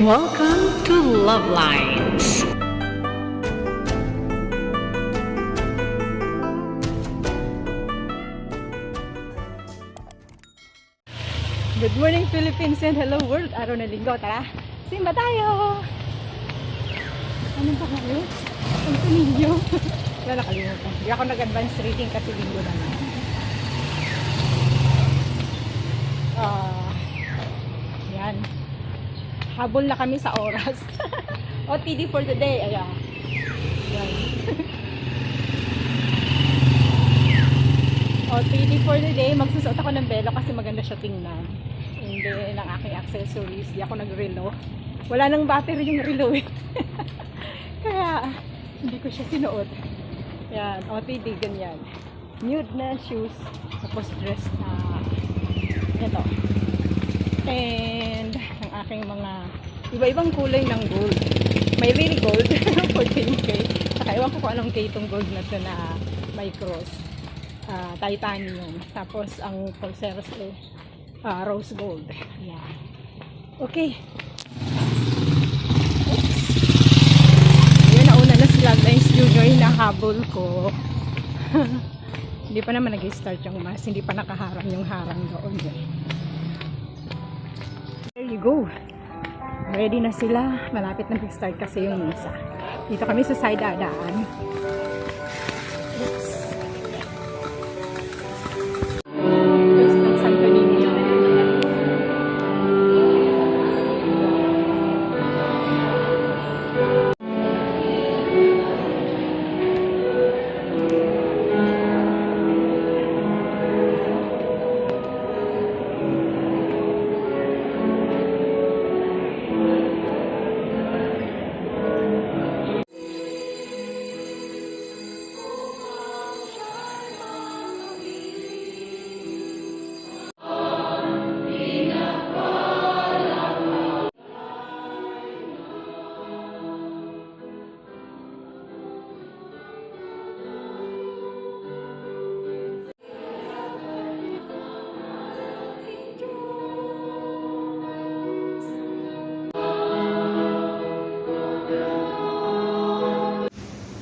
Welcome to Love Lines. Good morning Philippines and hello world. Araw na linggo, tara. Simba tayo. Anong pa kayo? Ang tuninyo. Wala nakalimutan. Hindi ako nag-advance reading kasi linggo naman. Yan. Habol na kami sa oras. OTD for the day. Ayan. Yan. OTD for the day. Magsusuot ako ng belo kasi maganda siya tingnan. Hindi ng aking accessories. Di ako nag-relo. Wala nang battery yung relo eh. Kaya hindi ko siya sinuot. Yan. OTD ganyan. Nude na shoes. Tapos dress na ito. And ang aking mga iba-ibang kulay ng gold. May really gold. 14K. Saka ewan ko kung anong K itong gold na ito na may cross. Titanium. Tapos ang pulseras eh rose gold. Ayan. Okay. Oops. Ayan, nauna na si Love Lines Junior. Hinahabol ko. Hindi pa naman nag-start yung mask. Hindi pa nakaharang yung harang doon. There you go. Ready na sila. Malapit na mag-start kasi yung misa. Dito kami sa side dadaan. Oops.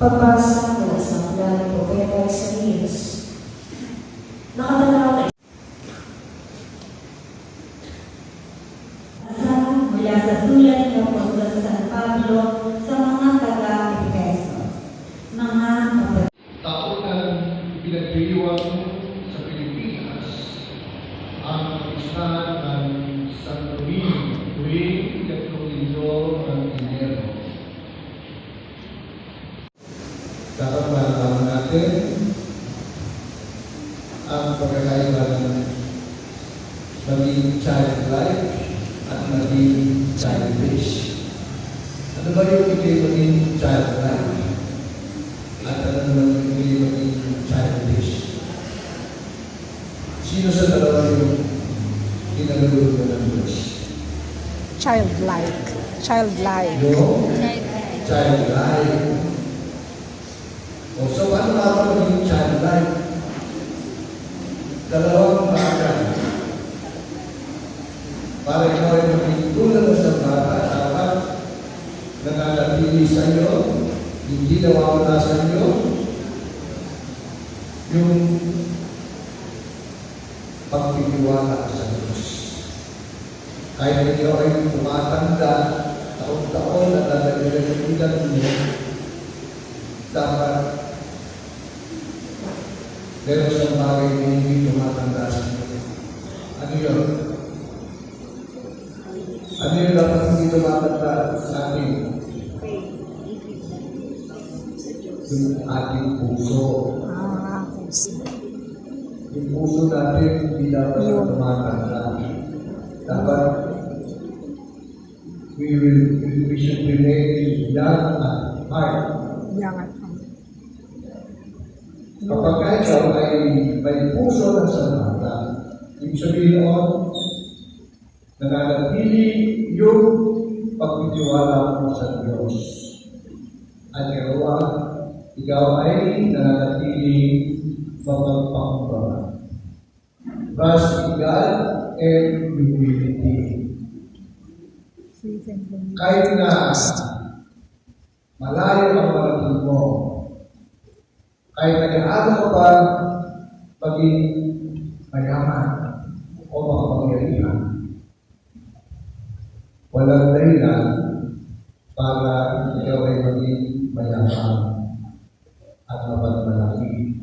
Pagbasa mula sa aklat ni Propeta Isaías. Nakatanaw mula sa sulat ng Apostol San Pablo sa mga taga-Efeso. Mga kapatid. Taon na pinagdiriwang sa Pilipinas ang listahan ng Santo Domingo tuwing ikatlong ng Enero. Dapat malaman natin ang pagkakaiba ng maging childlike at maging childish. Ano ba yung hindi maging childlike? At ano naman yung hindi maging childish? Sino sa dalawa yung tinagulog na ng Diyos? Childlike. Childlike. Yung childlike. O, so ano nga ba maging childlike? Dalawang bagay. Para ikaw ay maging tulad sa bata, dapat nananatili sa iyo, hindi nawawala sa iyo, yung pagtitiwala sa Diyos. Kahit ikaw ay tumatanda, taon-taon at dadagdagan mo, dapat meron siyang bagay na hindi tumatanda sa iyo. Ano yun? Ano yun dapat hindi tumatanda sa atin? Yung ating puso. Yung puso natin hindi dapat tumatanda. Dapat we should remain young at heart. Young at heart. Kapag ikaw ay may puso ng sanata, ibig sabihin noon, nananatili yung pagtitiwala mo sa Diyos. At ikaw ay nananatili mapagpakumbara. Trust in God and humility. Kahit na malayo ang marating mo, kahit nag-aaral ka pa maging mayaman o makapangyarihan, walang dahilan para ikaw ay maging mayaman at mapagmalaki.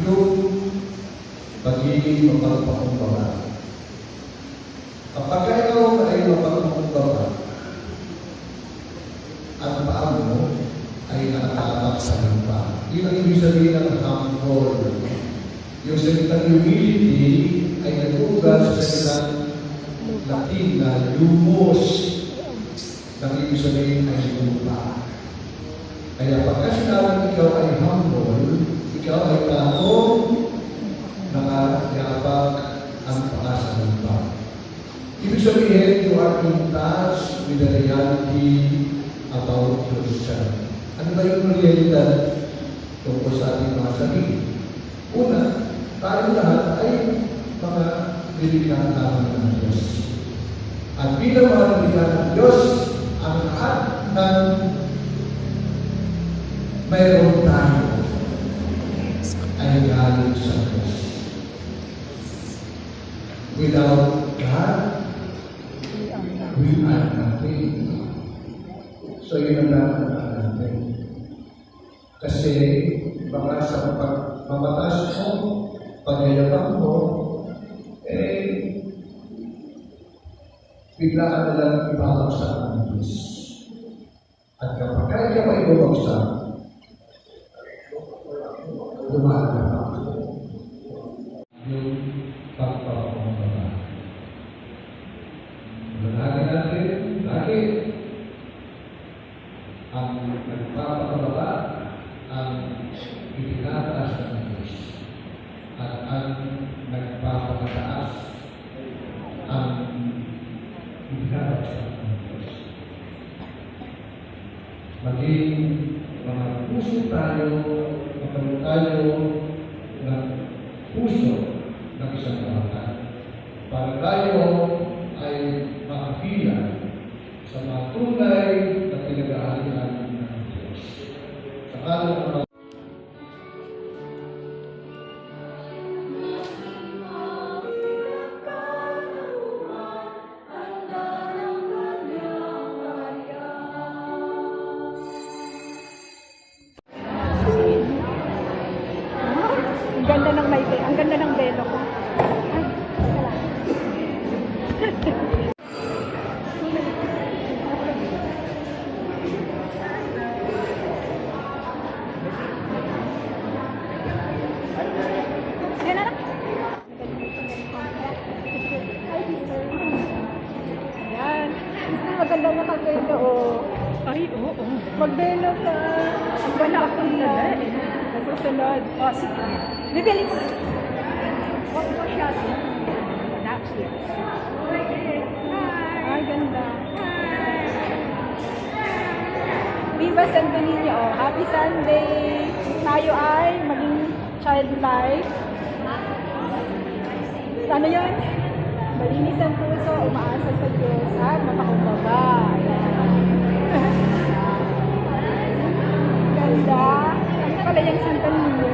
Yung pagiging mapagpakumbaba. Kapag ikaw ay mapagpakumbaba, ang paa mo ay nakatapak sa lupa. Yun ang ibig sabihin ng humble. Yung salitang humility ay nag-ugat sa salitang Latin na lumos. Ang ibig sabihin ay lupa. Kaya pagka sinabing ikaw ay humble, ikaw ay taong nakayabag ang paa sa lupa. Ibig sabihin, you are in touch with the reality about yourself. Ano ba yung realidad tungkol sa ating mga sarili? Una, tayo lahat ay mga nilikha lamang ng Diyos. At bilang mga nilikha ng Diyos, ang lahat ng mayroon tayo ay galing sa Diyos. Without God, we are nothing. So yun ang dapat natin. Kasi baka sa pagmamataas mo, pagyayabang mo, bigla ka nalang ibabagsak ng Diyos. At kapag kaya ka ay bumagsak, lumalabak yung pagpapakumbaba. Managin natin, lagi ang nagpapakababa ang itinataas ng Diyos at ang nagpapakataas ang itinataas ng Diyos. Maging mga puso tayo, magkaroon tayo ng puso ng isang kawalan para tayo ay makakila sa mga tunay na pinag-aalihan ng Diyos. Sa kalan ng mga Ang ganda ng lighting, ang ganda ng belo ko. Yan na. Yan. Gusto maganda na kabelo, oh. Ay, oo. Magbelo ka. Ang ganda akong dala eh. Nasusunod. Oh, sige. Bibili ko. What was siya? That's it. Ay, ganda. Viva Santo Niño. Oh. Happy Sunday. Tayo ay maging childlike. Ano yun? Malinis ang puso, umaasa sa Diyos at makakumbaba. Ayan. Ganda. Ano pala yung Santo Niño?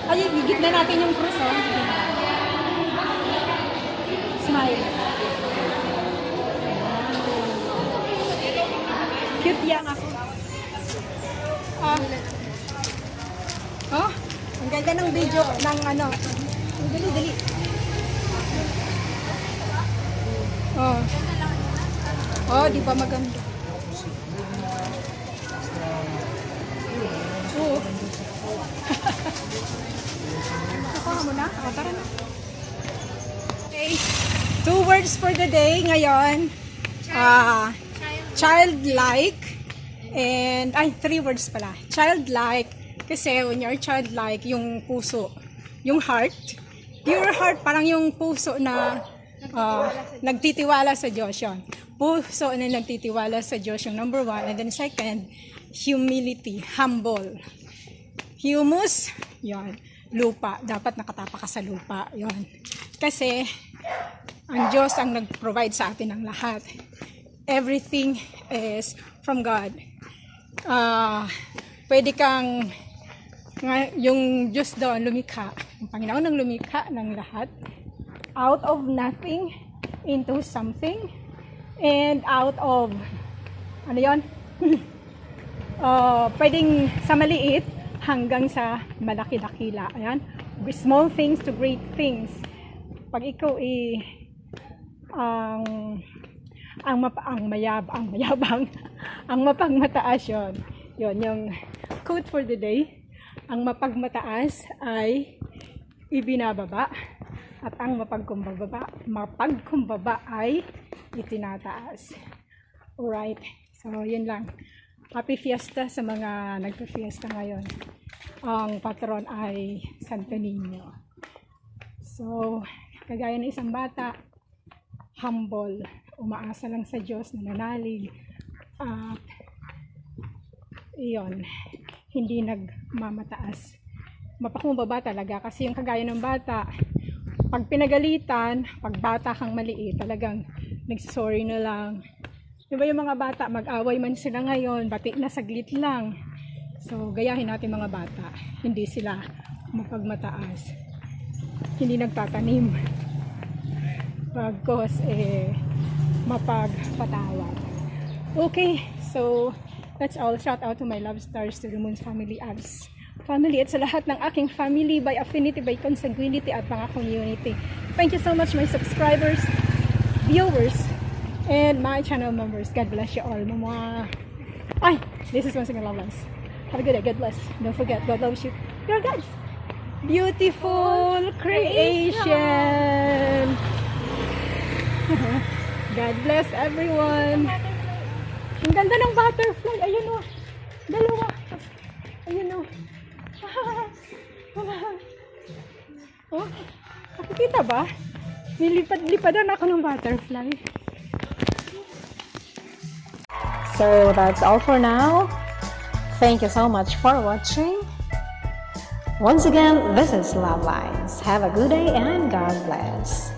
Ay, gigit na natin yung cross, oh. Smile. Cute yan ako. Oh, ang ganda ng video ng ano. Dali, dali. Oh. Oh, di ba maganda? Oo. Nakuha mo na? O, tara na. Okay. 2 words for the day ngayon. Childlike. And, 3 words pala. Childlike. Kasi when you're childlike, yung puso, yung heart. Your heart, parang yung puso na nagtitiwala sa Diyos yun. Puso na nagtitiwala sa Diyos yung number 1. And then second, humility, humble. Humus, yon, lupa. Dapat nakatapa ka sa lupa, yon. Kasi, ang Diyos ang nag-provide sa atin ng lahat. Everything is from God. Pwede kang, yung Diyos doon lumikha, yung Panginoon ang lumikha ng lahat, out of nothing into something, and out of, ano yon? Pwedeng sa maliit hanggang sa malaki-dakila. Ayan. Small things to great things. Pag ikaw ang mapagmataas yon. Yon yung quote for the day. Ang mapagmataas ay ibinababa at ang mapagkumbaba ay itinataas. Alright. So, yun lang. Happy Fiesta sa mga nagpa-fiesta ngayon. Ang patron ay Santo Niño. So, kagaya ng isang bata, humble, umaasa lang sa Diyos, nananalig, at iyon, hindi nagmamataas. Mapakumbaba talaga kasi yung kagaya ng bata, pag pinagalitan, pag bata kang maliit, talagang nagsorry na lang. Diba yung mga bata, mag-away man sila ngayon, bati na saglit lang. So, gayahin natin mga bata. Hindi sila mapagmataas. Hindi nagtatanim. Pagkos, mapagpatawad. Okay, so, that's all. Shout out to my love stars, to the Moon's family, Abs family, at sa lahat ng aking family, by affinity, by consanguinity, at mga community. Thank you so much, my subscribers, viewers, and my channel members. God bless you all. Ay, this is One Single Love Lives. Have a good day. God bless. Don't forget, God loves you. You're God's beautiful creation. God bless everyone. Ang ganda ng butterfly. Ayun o. Dalawa. Ayun o. Oh, nakikita ba? Nilipad-lipadan ako ng butterfly. So that's all for now. Thank you so much for watching. Once again, this is Love Lines. Have a good day and God bless.